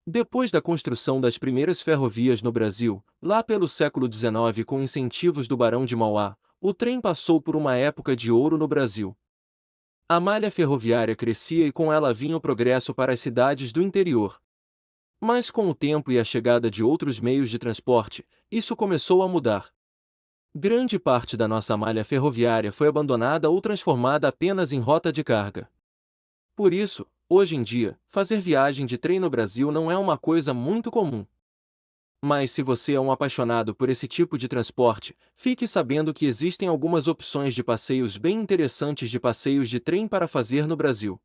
Depois da construção das primeiras ferrovias no Brasil, lá pelo século XIX com incentivos do Barão de Mauá, o trem passou por uma época de ouro no Brasil. A malha ferroviária crescia e com ela vinha o progresso para as cidades do interior. Mas com o tempo e a chegada de outros meios de transporte, isso começou a mudar. Grande parte da nossa malha ferroviária foi abandonada ou transformada apenas em rota de carga. Por isso, hoje em dia, fazer viagem de trem no Brasil não é uma coisa muito comum. Mas se você é um apaixonado por esse tipo de transporte, fique sabendo que existem algumas opções de passeios bem interessantes de passeios de trem para fazer no Brasil.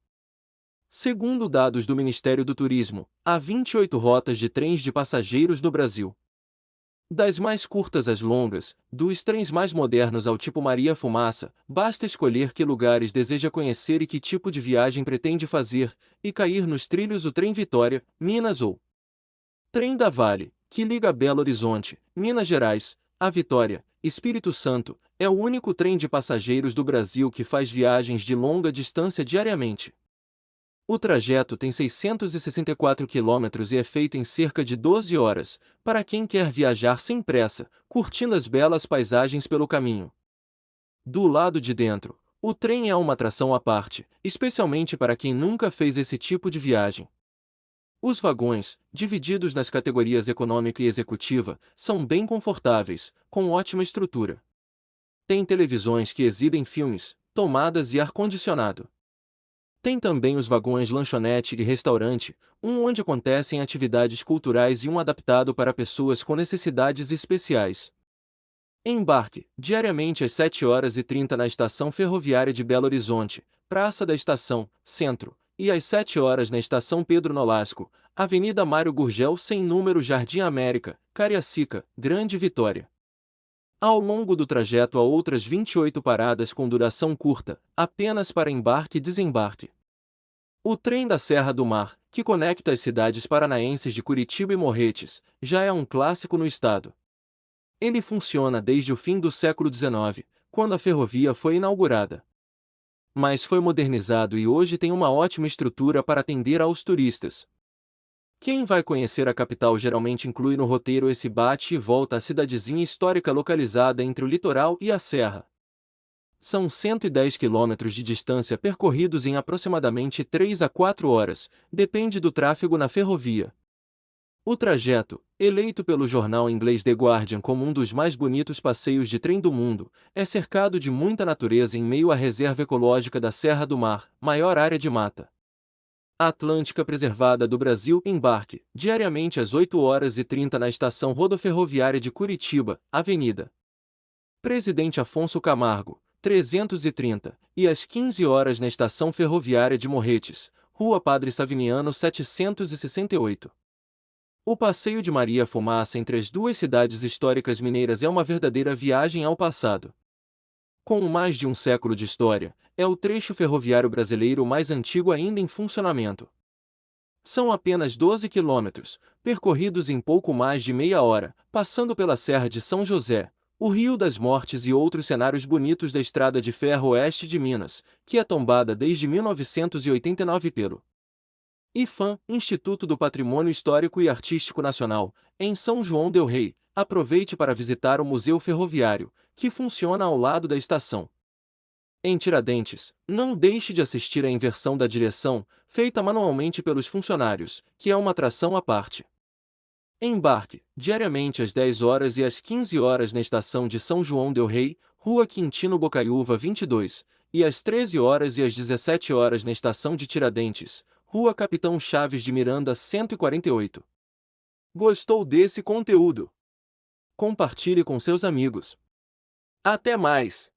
Segundo dados do Ministério do Turismo, há 28 rotas de trens de passageiros no Brasil. Das mais curtas às longas, dos trens mais modernos ao tipo Maria Fumaça, basta escolher que lugares deseja conhecer e que tipo de viagem pretende fazer, e cair nos trilhos o Trem Vitória, Minas ou Trem da Vale, que liga Belo Horizonte, Minas Gerais, a Vitória, Espírito Santo, é o único trem de passageiros do Brasil que faz viagens de longa distância diariamente. O trajeto tem 664 quilômetros e é feito em cerca de 12 horas, para quem quer viajar sem pressa, curtindo as belas paisagens pelo caminho. Do lado de dentro, o trem é uma atração à parte, especialmente para quem nunca fez esse tipo de viagem. Os vagões, divididos nas categorias econômica e executiva, são bem confortáveis, com ótima estrutura. Tem televisões que exibem filmes, tomadas e ar-condicionado. Tem também os vagões lanchonete e restaurante, um onde acontecem atividades culturais e um adaptado para pessoas com necessidades especiais. Embarque, diariamente às 7h30 na Estação Ferroviária de Belo Horizonte, Praça da Estação, Centro, e às 7 horas na Estação Pedro Nolasco, Avenida Mário Gurgel sem número Jardim América, Cariacica, Grande Vitória. Ao longo do trajeto há outras 28 paradas com duração curta, apenas para embarque e desembarque. O trem da Serra do Mar, que conecta as cidades paranaenses de Curitiba e Morretes, já é um clássico no estado. Ele funciona desde o fim do século XIX, quando a ferrovia foi inaugurada. Mas foi modernizado e hoje tem uma ótima estrutura para atender aos turistas. Quem vai conhecer a capital geralmente inclui no roteiro esse bate e volta à cidadezinha histórica localizada entre o litoral e a serra. São 110 quilômetros de distância percorridos em aproximadamente 3 a 4 horas, depende do tráfego na ferrovia. O trajeto, eleito pelo jornal inglês The Guardian como um dos mais bonitos passeios de trem do mundo, é cercado de muita natureza em meio à reserva ecológica da Serra do Mar, maior área de mata Atlântica preservada do Brasil. Embarque, diariamente às 8h30 na Estação Rodoferroviária de Curitiba, Avenida Presidente Afonso Camargo, 330, e às 15 horas na Estação Ferroviária de Morretes, Rua Padre Saviniano 768. O passeio de Maria Fumaça entre as duas cidades históricas mineiras é uma verdadeira viagem ao passado. Com mais de um século de história, é o trecho ferroviário brasileiro mais antigo ainda em funcionamento. São apenas 12 quilômetros, percorridos em pouco mais de meia hora, passando pela Serra de São José, o Rio das Mortes e outros cenários bonitos da Estrada de Ferro Oeste de Minas, que é tombada desde 1989 pelo IPHAN, Instituto do Patrimônio Histórico e Artístico Nacional, em São João del Rei. Aproveite para visitar o Museu Ferroviário, que funciona ao lado da estação. Em Tiradentes, não deixe de assistir à inversão da direção, feita manualmente pelos funcionários, que é uma atração à parte. Embarque, diariamente às 10 horas e às 15 horas na estação de São João del Rei, Rua Quintino Bocaiúva 22, e às 13 horas e às 17 horas na estação de Tiradentes, Rua Capitão Chaves de Miranda 148. Gostou desse conteúdo? Compartilhe com seus amigos. Até mais!